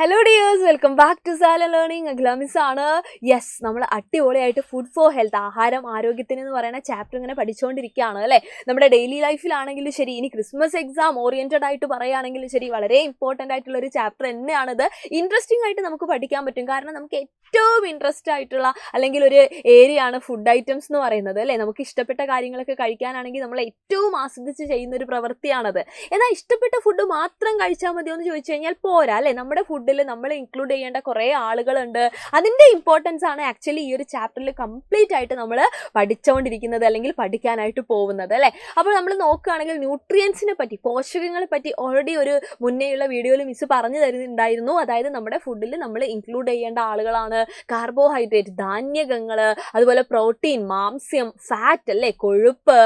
Hello dears, welcome back to Xylem learning. അഖിലാമിസ് ആണ്. Yes, നമ്മൾ അടിപൊളിയായിട്ട് ഫുഡ് ഫോർ ഹെൽത്ത്, ആഹാരം ആരോഗ്യത്തിന് എന്ന് പറയുന്ന ചാപ്റ്റർ ഇങ്ങനെ പഠിച്ചുകൊണ്ടിരിക്കുകയാണ് അല്ലേ. നമ്മുടെ ഡെയിലി ലൈഫിലാണെങ്കിലും ശരി, ഇനി ക്രിസ്മസ് എക്സാം ഓറിയൻറ്റഡ് ആയിട്ട് പറയുകയാണെങ്കിലും ശരി, വളരെ ഇമ്പോർട്ടൻ്റ് ആയിട്ടുള്ള ഒരു ചാപ്റ്റർ തന്നെയാണിത്. ഇൻട്രസ്റ്റിംഗ് ആയിട്ട് നമുക്ക് പഠിക്കാൻ പറ്റും. കാരണം നമുക്ക് ഏറ്റവും ഇൻട്രസ്റ്റ് ആയിട്ടുള്ള അല്ലെങ്കിൽ ഒരു ഏരിയ ആണ് ഫുഡ് ഐറ്റംസ് എന്ന് പറയുന്നത് അല്ലേ. നമുക്ക് ഇഷ്ടപ്പെട്ട കാര്യങ്ങളൊക്കെ കഴിക്കാനാണെങ്കിൽ നമ്മൾ ഏറ്റവും ആസ്വദിച്ച് ചെയ്യുന്ന ഒരു പ്രവൃത്തിയാണത്. എന്നാൽ ഇഷ്ടപ്പെട്ട ഫുഡ് മാത്രം കഴിച്ചാൽ മതിയോ എന്ന് ചോദിച്ചു കഴിഞ്ഞാൽ പോരാ അല്ലേ. നമ്മുടെ ഫുഡിൽ നമ്മൾ ഇൻക്ലൂഡ് ചെയ്യേണ്ട കുറേ ആളുകളുണ്ട്. അതിൻ്റെ ഇമ്പോർട്ടൻസ് ആണ് ആക്ച്വലി ഈ ഒരു ചാപ്റ്ററിൽ കംപ്ലീറ്റ് ആയിട്ട് നമ്മൾ പഠിച്ചുകൊണ്ടിരിക്കുന്നത് അല്ലെങ്കിൽ പഠിക്കാനായിട്ട് പോകുന്നത് അല്ലേ. അപ്പോൾ നമ്മൾ നോക്കുകയാണെങ്കിൽ ന്യൂട്രിയൻസിനെ പറ്റി, പോഷകങ്ങളെ പറ്റി ഓൾറെഡി ഒരു മുന്നേയുള്ള വീഡിയോയിൽ മിസ് പറഞ്ഞു തരുന്നുണ്ടായിരുന്നു. അതായത് നമ്മുടെ ഫുഡിൽ നമ്മൾ ഇൻക്ലൂഡ് ചെയ്യേണ്ട ആളുകളാണ് കാർബോഹൈഡ്രേറ്റ്, ധാന്യകങ്ങൾ, അതുപോലെ പ്രോട്ടീൻ, മാംസ്യം, ഫാറ്റ് അല്ലേ, കൊഴുപ്പ്,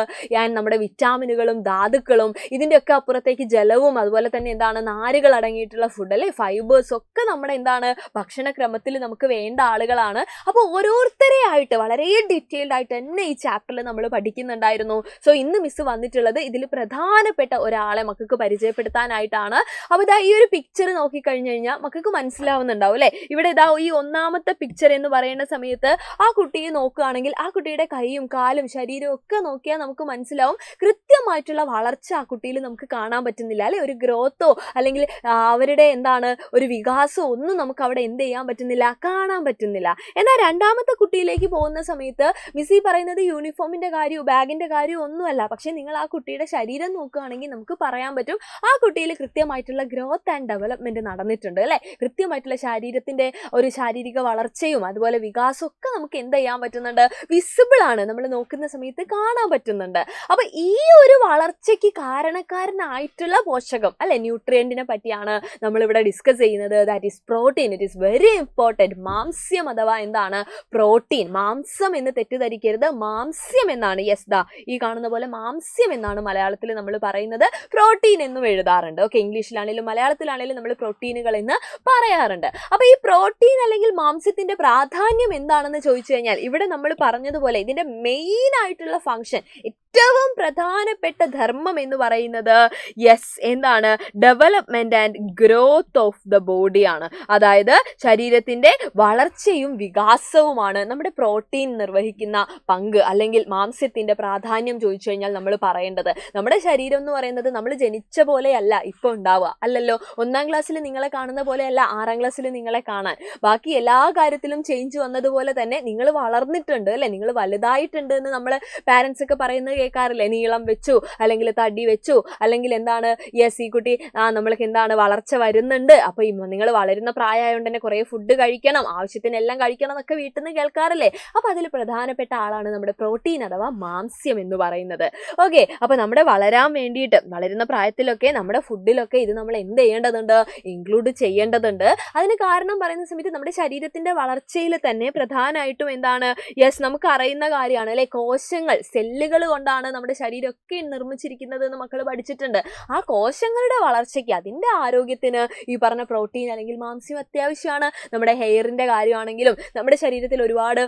നമ്മുടെ വിറ്റാമിനുകളും ധാതുക്കളും, ഇതിൻ്റെയൊക്കെ അപ്പുറത്തേക്ക് ജലവും, അതുപോലെ തന്നെ എന്താണ് നാരുകൾ അടങ്ങിയിട്ടുള്ള ഫുഡ് അല്ലേ, ഫൈബേഴ്സ് ഒക്കെ നമ്മുടെ എന്താണ് ഭക്ഷണക്രമത്തിൽ നമുക്ക് വേണ്ട ആളുകളാണ്. അപ്പോൾ ഓരോരുത്തരെ ആയിട്ട് വളരെ ഡീറ്റെയിൽഡ് ആയിട്ട് തന്നെ ഈ ചാപ്റ്ററിൽ നമ്മൾ പഠിക്കുന്നുണ്ടായിരുന്നു. സോ ഇന്ന് മിസ് വന്നിട്ടുള്ളത് ഇതിൽ പ്രധാനപ്പെട്ട ഒരാളെ മക്കൾക്ക് പരിചയപ്പെടുത്താനായിട്ടാണ്. അപ്പോൾ ഇതാ ഈ ഒരു പിക്ചർ നോക്കിക്കഴിഞ്ഞു കഴിഞ്ഞാൽ മക്കൾക്ക് മനസ്സിലാവുന്നുണ്ടാവും അല്ലേ. ഇവിടെ ഇതാ ഈ ഒന്നാമത്തെ പിക്ചർ എന്ന് പറയുന്ന സമയത്ത് ആ കുട്ടിയെ നോക്കുകയാണെങ്കിൽ ആ കുട്ടിയുടെ കൈയും കാലും ശരീരവും ഒക്കെ നോക്കിയാൽ നമുക്ക് മനസ്സിലാവും കൃത്യമായിട്ടുള്ള വളർച്ച ആ കുട്ടിയിൽ നമുക്ക് കാണാൻ പറ്റുന്നില്ല അല്ലെ. ഒരു ഗ്രോത്തോ അല്ലെങ്കിൽ അവരുടെ എന്താണ് ഒരു വികാസമോ ഒന്നും നമുക്ക് അവിടെ എന്ത് ചെയ്യാൻ പറ്റുന്നില്ല, കാണാൻ പറ്റുന്നില്ല. എന്നാൽ രണ്ടാമത്തെ കുട്ടിയിലേക്ക് പോകുന്ന സമയത്ത് മിസ്സി പറയുന്നത് യൂണിഫോമിന്റെ കാര്യവും ബാഗിന്റെ കാര്യവും ഒന്നുമല്ല. പക്ഷെ നിങ്ങൾ ആ കുട്ടിയുടെ ശരീരം നോക്കുകയാണെങ്കിൽ നമുക്ക് പറയാൻ പറ്റും ആ കുട്ടിയിൽ കൃത്യമായിട്ടുള്ള ഗ്രോത്ത് ആൻഡ് ഡെവലപ്മെന്റ് നടന്നിട്ടുണ്ട് അല്ലെ. കൃത്യമായിട്ടുള്ള ശരീരത്തിന്റെ ഒരു ശാരീരിക വളർച്ചയും അതുപോലെ വികാസവും ഒക്കെ നമുക്ക് എന്ത് ചെയ്യാൻ പറ്റുന്നുണ്ട്, വിസിബിൾ ആണ്, നമ്മൾ നോക്കുന്ന സമയത്ത് കാണാൻ പറ്റുന്നുണ്ട്. അപ്പൊ ഈ ഒരു വളർച്ചയ്ക്ക് കാരണക്കാരനായിട്ടുള്ള പോഷകം അല്ലെ, ന്യൂട്രിയന്റിനെ പറ്റിയാണ് നമ്മളിവിടെ ഡിസ്കസ് ചെയ്യുന്നത്. That is protein. It is very important. മാംസ്യം അഥവാ എന്താണ് പ്രോട്ടീൻ. മാംസം എന്ന് തെറ്റിദ്ധരിക്കരുത്, മാംസ്യം എന്നാണ്. യെസ്, ദാ ഈ കാണുന്ന പോലെ മാംസ്യം എന്നാണ് മലയാളത്തിൽ നമ്മൾ പറയുന്നത്. പ്രോട്ടീൻ എന്നും എഴുതാറുണ്ട്. ഓക്കെ, ഇംഗ്ലീഷിലാണെങ്കിലും മലയാളത്തിലാണെങ്കിലും നമ്മൾ പ്രോട്ടീനുകൾ എന്ന് പറയാറുണ്ട്. അപ്പൊ ഈ പ്രോട്ടീൻ അല്ലെങ്കിൽ മാംസ്യത്തിന്റെ പ്രാധാന്യം എന്താണെന്ന് ചോദിച്ചു കഴിഞ്ഞാൽ ഇവിടെ നമ്മൾ പറഞ്ഞതുപോലെ ഇതിന്റെ മെയിൻ ആയിട്ടുള്ള ഫംഗ്ഷൻ, ഏറ്റവും പ്രധാനപ്പെട്ട ധർമ്മം എന്ന് പറയുന്നത് യെസ് എന്താണ്, development and growth of the ബോഡിയാണ്. അതായത് ശരീരത്തിന്റെ വളർച്ചയും വികാസവുമാണ് നമ്മുടെ പ്രോട്ടീൻ നിർവഹിക്കുന്ന പങ്ക് അല്ലെങ്കിൽ മാംസ്യത്തിന്റെ പ്രാധാന്യം ചോദിച്ചു കഴിഞ്ഞാൽ നമ്മൾ പറയേണ്ടത്. നമ്മുടെ ശരീരം എന്ന് പറയുന്നത് നമ്മൾ ജനിച്ച പോലെയല്ല ഇപ്പോൾ ഉണ്ടാവുക അല്ലല്ലോ. 1ാം ക്ലാസ്സിൽ നിങ്ങളെ കാണുന്ന പോലെയല്ല 6ാം ക്ലാസ്സിൽ നിങ്ങളെ കാണാൻ. ബാക്കി എല്ലാ കാര്യത്തിലും ചേഞ്ച് വന്നതുപോലെ തന്നെ നിങ്ങൾ വളർന്നിട്ടുണ്ട് അല്ലെ, നിങ്ങൾ വലുതായിട്ടുണ്ട് എന്ന് നമ്മൾ പാരൻസ് ഒക്കെ പറയുന്നത് കേൾക്കാറില്ലേ. നീളം വെച്ചു അല്ലെങ്കിൽ തടി വെച്ചു അല്ലെങ്കിൽ എന്താണ് യെസ് ഈ കുട്ടി നമ്മൾക്ക് എന്താണ് വളർച്ച വരുന്നുണ്ട്, അപ്പൊ നിങ്ങൾ വളരുന്ന പ്രായമായതുകൊണ്ട് തന്നെ കുറെ ഫുഡ് കഴിക്കണം, ആവശ്യത്തിന് എല്ലാം കഴിക്കണം എന്നൊക്കെ വീട്ടിൽ നിന്ന് കേൾക്കാറില്ലേ. അപ്പൊ അതിൽ പ്രധാനപ്പെട്ട ആളാണ് നമ്മുടെ പ്രോട്ടീൻ അഥവാ മാംസ്യം എന്ന് പറയുന്നത്. ഓക്കെ, അപ്പൊ നമ്മുടെ വളരാൻ വേണ്ടിയിട്ട് വളരുന്ന പ്രായത്തിലൊക്കെ നമ്മുടെ ഫുഡിലൊക്കെ ഇത് നമ്മൾ എന്ത് ചെയ്യേണ്ടതുണ്ട്, ഇൻക്ലൂഡ് ചെയ്യേണ്ടതുണ്ട്. അതിന് കാരണം പറയുന്ന സമയത്ത് നമ്മുടെ ശരീരത്തിന്റെ വളർച്ചയിൽ തന്നെ പ്രധാനമായിട്ടും എന്താണ് യെസ് നമുക്ക് അറിയുന്ന കാര്യമാണ് അല്ലെ, കോശങ്ങൾ, സെല്ലുകൾ കൊണ്ടാണ് നമ്മുടെ ശരീരമൊക്കെ നിർമ്മിച്ചിരിക്കുന്നത് എന്ന് മക്കൾ പഠിച്ചിട്ടുണ്ട്. ആ കോശങ്ങളുടെ വളർച്ചയ്ക്ക്, അതിന്റെ ആരോഗ്യത്തിന് ഈ പറഞ്ഞ പ്രോട്ടീൻ അല്ലെങ്കിൽ മാംസ്യം അത്യാവശ്യമാണ്. നമ്മുടെ ഹെയറിന്റെ കാര്യമാണെങ്കിലും നമ്മുടെ ശരീരത്തിൽ ഒരുപാട്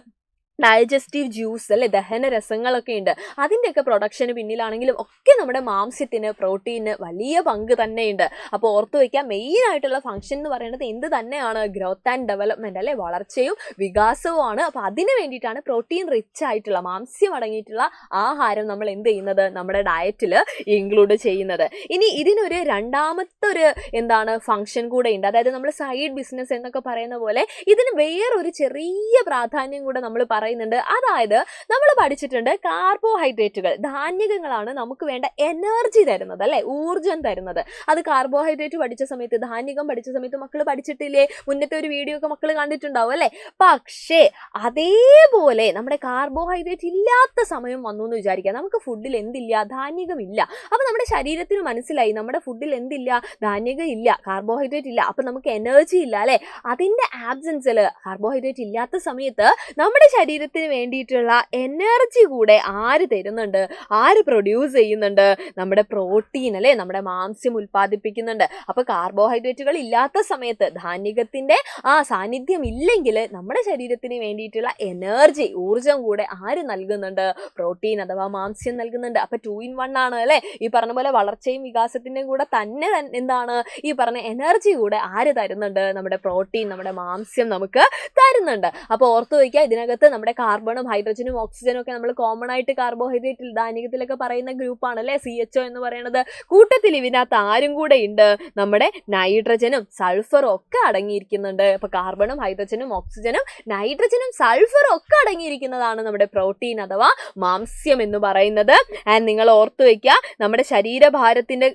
ഡൈജസ്റ്റീവ് ജ്യൂസ് അല്ലെ, ദഹന രസങ്ങളൊക്കെ ഉണ്ട്. അതിൻ്റെയൊക്കെ പ്രൊഡക്ഷന് പിന്നിലാണെങ്കിലും ഒക്കെ നമ്മുടെ മാംസ്യത്തിന് പ്രോട്ടീന് വലിയ പങ്ക് തന്നെയുണ്ട്. അപ്പോൾ ഓർത്തു വയ്ക്കുക, മെയിൻ ആയിട്ടുള്ള ഫംഗ്ഷൻ എന്ന് പറയുന്നത് എന്ത് തന്നെയാണ്, ഗ്രോത്ത് ആൻഡ് ഡെവലപ്മെന്റ് അല്ലെ, വളർച്ചയും വികാസവുമാണ്. അപ്പോൾ അതിന് വേണ്ടിയിട്ടാണ് പ്രോട്ടീൻ റിച്ച് ആയിട്ടുള്ള മാംസ്യം അടങ്ങിയിട്ടുള്ള ആഹാരം നമ്മൾ എന്ത് ചെയ്യുന്നത്, നമ്മുടെ ഡയറ്റിൽ ഇൻക്ലൂഡ് ചെയ്യുന്നത്. ഇനി ഇതിനൊരു രണ്ടാമത്തെ ഒരു എന്താണ് ഫംഗ്ഷൻ കൂടെ ഉണ്ട്. അതായത് നമ്മൾ സൈഡ് ബിസിനസ് എന്നൊക്കെ പറയുന്ന പോലെ ഇതിന് വേറൊരു ചെറിയ പ്രാധാന്യം കൂടെ നമ്മൾ പറയുന്നുണ്ട്. അതായത് നമ്മൾ പഠിച്ചിട്ടുണ്ട് കാർബോഹൈഡ്രേറ്റുകൾ, ധാന്യങ്ങളാണ് നമുക്ക് വേണ്ട എനർജി തരുന്നത് അല്ലെ, ഊർജം തരുന്നത്. അത് കാർബോഹൈഡ്രേറ്റ് പഠിച്ച സമയത്ത്, ധാന്യകം പഠിച്ച സമയത്ത് മക്കൾ പഠിച്ചിട്ടില്ലേ, മുന്നത്തെ ഒരു വീഡിയോ ഒക്കെ മക്കൾ കണ്ടിട്ടുണ്ടാവും അല്ലെ. പക്ഷേ അതേപോലെ നമ്മുടെ കാർബോഹൈഡ്രേറ്റ് ഇല്ലാത്ത സമയം വന്നു എന്ന് വിചാരിക്കുക, നമുക്ക് ഫുഡിൽ എന്തില്ല, ധാന്യകമില്ല. അപ്പൊ നമ്മുടെ ശരീരത്തിന് മനസ്സിലായി നമ്മുടെ ഫുഡിൽ എന്തില്ല, ധാന്യകം ഇല്ല, കാർബോഹൈഡ്രേറ്റ് ഇല്ല, അപ്പൊ നമുക്ക് എനർജി ഇല്ല അല്ലെ. അതിന്റെ ആബ്സെൻസിൽ, കാർബോഹൈഡ്രേറ്റ് ഇല്ലാത്ത സമയത്ത് നമ്മുടെ ശരീരം ശരീരത്തിന് വേണ്ടിയിട്ടുള്ള എനർജി കൂടെ ആര് തരുന്നുണ്ട്, ആര് പ്രൊഡ്യൂസ് ചെയ്യുന്നുണ്ട്? നമ്മുടെ പ്രോട്ടീൻ അല്ലേ, നമ്മുടെ മാംസ്യം ഉൽപ്പാദിപ്പിക്കുന്നുണ്ട്. അപ്പൊ കാർബോഹൈഡ്രേറ്റുകൾ ഇല്ലാത്ത സമയത്ത്, ധാന്യത്തിന്റെ സാന്നിധ്യം ഇല്ലെങ്കിൽ നമ്മുടെ ശരീരത്തിന് വേണ്ടിയിട്ടുള്ള എനർജി, ഊർജം കൂടെ ആര് നൽകുന്നുണ്ട്? പ്രോട്ടീൻ അഥവാ മാംസ്യം നൽകുന്നുണ്ട്. അപ്പൊ 2 in 1 ആണ് അല്ലെ. ഈ പറഞ്ഞ പോലെ വളർച്ചയും വികാസത്തിന്റെയും കൂടെ തന്നെ എന്താണ് ഈ പറഞ്ഞ എനർജി കൂടെ ആര് തരുന്നുണ്ട്? നമ്മുടെ പ്രോട്ടീൻ, നമ്മുടെ മാംസ്യം നമുക്ക് തരുന്നുണ്ട്. അപ്പൊ ഓർത്തു വയ്ക്കുക, ഇതിനകത്ത് നമ്മുടെ കാർബണും ഹൈഡ്രജനും ഓക്സിജനും ഒക്കെ നമ്മൾ കോമൺ ആയിട്ട് കാർബോഹൈഡ്രേറ്റ് ധാന്യത്തിലൊക്കെ പറയുന്ന ഗ്രൂപ്പാണ് അല്ലെ, CHO എന്ന് പറയുന്നത്. കൂട്ടത്തിൽ ഇതിനകത്ത് ആരും കൂടെ ഉണ്ട്, നമ്മുടെ നൈട്രജനും സൾഫറും ഒക്കെ അടങ്ങിയിരിക്കുന്നുണ്ട്. അപ്പൊ കാർബണും ഹൈഡ്രജനും ഓക്സിജനും നൈട്രജനും സൾഫറും ഒക്കെ അടങ്ങിയിരിക്കുന്നതാണ് നമ്മുടെ പ്രോട്ടീൻ അഥവാ മാംസ്യം എന്ന് പറയുന്നത്. ആൻഡ് നിങ്ങൾ ഓർത്തു വയ്ക്കുക, നമ്മുടെ ശരീരഭാരത്തിന്റെ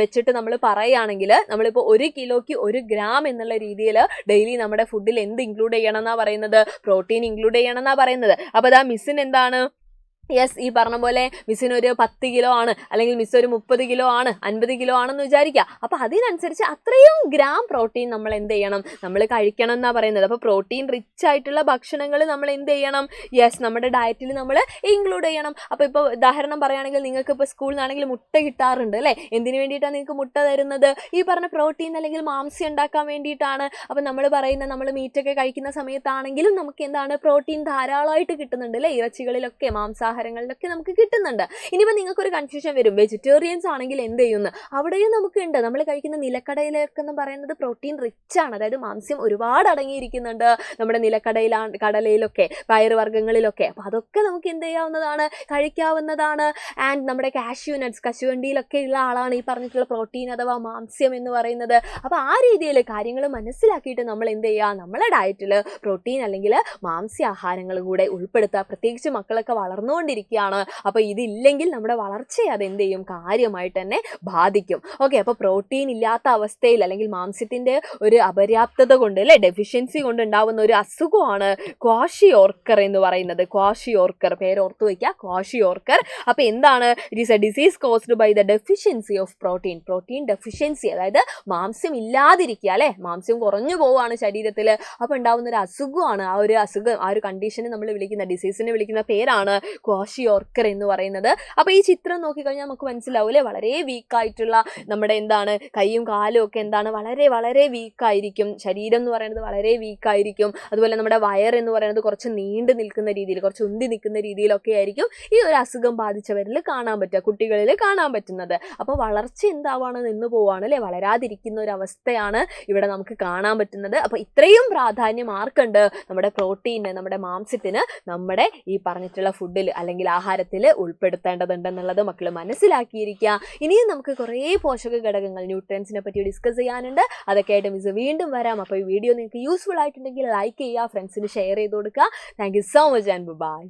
വെച്ചിട്ട് നമ്മൾ പറയുകയാണെങ്കിൽ നമ്മളിപ്പോൾ 1 കിലോയ്ക്ക് 1 ഗ്രാം എന്നുള്ള രീതിയിൽ ഡെയിലി നമ്മുടെ ഫുഡിൽ എന്ത് ഇൻക്ലൂഡ് ചെയ്യണം എന്നാ പറയുന്നത്? പ്രോട്ടീൻ ഇൻക്ലൂഡ് ചെയ്യണം എന്നാ പറയുന്നത്. അപ്പൊ അതാ മിസ്സിന് എന്താണ്, യെസ്, ഈ പറഞ്ഞ പോലെ മിസ്സിന് ഒരു 10 കിലോ ആണ്, അല്ലെങ്കിൽ മിസ് ഒരു 30 കിലോ ആണ്, 50 കിലോ ആണെന്ന് വിചാരിക്കുക. അപ്പൊ അതിനനുസരിച്ച് അത്രയും ഗ്രാം പ്രോട്ടീൻ നമ്മൾ എന്ത് ചെയ്യണം, നമ്മൾ കഴിക്കണം എന്നാ പറയുന്നത്. അപ്പൊ പ്രോട്ടീൻ റിച്ച് ആയിട്ടുള്ള ഭക്ഷണങ്ങൾ നമ്മൾ എന്ത് ചെയ്യണം? യെസ്, നമ്മുടെ ഡയറ്റിൽ നമ്മൾ ഇൻക്ലൂഡ് ചെയ്യണം. അപ്പൊ ഇപ്പോൾ ഉദാഹരണം പറയുകയാണെങ്കിൽ നിങ്ങൾക്ക് ഇപ്പോൾ സ്കൂളിൽ നിന്നാണെങ്കിൽ മുട്ട കിട്ടാറുണ്ട് അല്ലേ. എന്തിനു വേണ്ടിയിട്ടാണ് നിങ്ങൾക്ക് മുട്ട തരുന്നത്? ഈ പറഞ്ഞ പ്രോട്ടീൻ അല്ലെങ്കിൽ മാംസ്യം ഉണ്ടാക്കാൻ വേണ്ടിയിട്ടാണ്. അപ്പൊ നമ്മൾ പറയുന്ന, നമ്മൾ മീറ്റൊക്കെ കഴിക്കുന്ന സമയത്താണെങ്കിലും നമുക്ക് എന്താണ്, പ്രോട്ടീൻ ധാരാളമായിട്ട് കിട്ടുന്നുണ്ട് അല്ലേ. ഇറച്ചികളിലൊക്കെ, മാംസാഹാരങ്ങളിലൊക്കെ നമുക്ക് കിട്ടുന്നുണ്ട്. ഇനിയിപ്പോൾ നിങ്ങൾക്കൊരു കൺഫ്യൂഷൻ വരും, വെജിറ്റേറിയൻസ് ആണെങ്കിൽ എന്ത് ചെയ്യുന്നു? അവിടെയും നമുക്കുണ്ട്. നമ്മൾ കഴിക്കുന്ന നിലക്കടയിലൊക്കെ എന്ന് പറയുന്നത് പ്രോട്ടീൻ റിച്ച് ആണ്, അതായത് മാംസ്യം ഒരുപാട് അടങ്ങിയിരിക്കുന്നുണ്ട് നമ്മുടെ കടലയിലൊക്കെ, പയറുവർഗ്ഗങ്ങളിലൊക്കെ. അപ്പൊ അതൊക്കെ നമുക്ക് എന്ത് ചെയ്യാവുന്നതാണ്, കഴിക്കാവുന്നതാണ്. ആൻഡ് നമ്മുടെ കാഷ്യൂ നട്ട്സ്, കശുവണ്ടിയിലൊക്കെ ഉള്ള ആളാണ് ഈ പറഞ്ഞിട്ടുള്ള പ്രോട്ടീൻ അഥവാ മാംസ്യം എന്ന് പറയുന്നത്. അപ്പൊ ആ രീതിയിൽ കാര്യങ്ങൾ മനസ്സിലാക്കിയിട്ട് നമ്മൾ എന്ത് ചെയ്യുക, നമ്മളെ ഡയറ്റിൽ പ്രോട്ടീൻ അല്ലെങ്കിൽ മാംസ്യാഹാരങ്ങൾ കൂടെ ഉൾപ്പെടുത്തുക. പ്രത്യേകിച്ച് മക്കളൊക്കെ വളർന്നുകൊണ്ടിരിക്കുകയാണ്. അപ്പൊ ഇതില്ലെങ്കിൽ നമ്മുടെ വളർച്ചയെ അത് എന്ത് ചെയ്യും, കാര്യമായിട്ട് തന്നെ ബാധിക്കും. ഓക്കെ, അപ്പൊ പ്രോട്ടീൻ ഇല്ലാത്ത അവസ്ഥയിൽ അല്ലെങ്കിൽ മാംസ്യത്തിന്റെ ഒരു അപര്യാപ്തത കൊണ്ട് അല്ലെ, ഡെഫിഷ്യൻസി കൊണ്ട് ഉണ്ടാവുന്ന ഒരു അസുഖമാണ് ക്വാഷിയോർക്കർ എന്ന് പറയുന്നത്. ക്വാഷിയോർക്കർ, പേര് ഓർത്തു വയ്ക്കുക, ക്വാഷിയോർക്കർ. അപ്പൊ എന്താണ്? It is a disease caused by the deficiency of protein. Protein deficiency, അതായത് മാംസ്യം ഇല്ലാതിരിക്കുക അല്ലെ, മാംസ്യം കുറഞ്ഞു പോവാണ് ശരീരത്തിൽ. അപ്പൊ ഉണ്ടാവുന്ന ഒരു അസുഖമാണ്. ആ ഒരു അസുഖം, ആ ഒരു കണ്ടീഷനെ നമ്മൾ വിളിക്കുന്ന, ഡിസീസിനെ വിളിക്കുന്ന പേരാണ് ക്വാഷിയോർക്കർ എന്ന് പറയുന്നത്. അപ്പൊ ഈ ചിത്രം നോക്കിക്കഴിഞ്ഞാൽ നമുക്ക് മനസ്സിലാവൂലേ, വളരെ വീക്കായിട്ടുള്ള നമ്മുടെ എന്താണ്, കൈയും കാലും ഒക്കെ എന്താണ്, വളരെ വളരെ വീക്കായിരിക്കും. ശരീരം എന്ന് പറയുന്നത് വളരെ വീക്കായിരിക്കും. അതുപോലെ നമ്മുടെ വയർ എന്ന് പറയുന്നത് കുറച്ച് നീണ്ടു നിൽക്കുന്ന രീതിയിൽ, കുറച്ച് ഉന്തി നിൽക്കുന്ന രീതിയിലൊക്കെ ആയിരിക്കും ഈ ഒരു അസുഖം ബാധിച്ചവരിൽ കാണാൻ പറ്റുക, കുട്ടികളിൽ കാണാൻ പറ്റുന്നത്. അപ്പോൾ വളർച്ച എന്താവാണ്, നിന്ന് പോവാണ് അല്ലെ, വളരാതിരിക്കുന്ന ഒരു അവസ്ഥയാണ് ഇവിടെ നമുക്ക് കാണാൻ പറ്റുന്നത്. അപ്പോൾ ഇത്രയും പ്രാധാന്യം ആർക്കുണ്ട്? നമ്മുടെ പ്രോട്ടീന്, നമ്മുടെ മാംസ്യത്തിന് നമ്മുടെ ഈ പറഞ്ഞിട്ടുള്ള ഫുഡിൽ അല്ലെങ്കിൽ ആഹാരത്തിൽ ഉൾപ്പെടുത്തേണ്ടതുണ്ടെന്നുള്ളത് മക്കൾ മനസ്സിലാക്കിയിരിക്കുക. ഇനിയും നമുക്ക് കുറേ പോഷക ഘടകങ്ങൾ, ന്യൂട്രിയൻസിനെ പറ്റി ഡിസ്കസ് ചെയ്യാനുണ്ട്. അതൊക്കെ ആയിട്ട് മിസ് വീണ്ടും വരാം. അപ്പോൾ ഈ വീഡിയോ നിങ്ങൾക്ക് യൂസ്ഫുൾ ആയിട്ടുണ്ടെങ്കിൽ ലൈക്ക് ചെയ്യുക, ഫ്രണ്ട്സിന് ഷെയർ ചെയ്ത് കൊടുക്കുക. Thank you so much and by.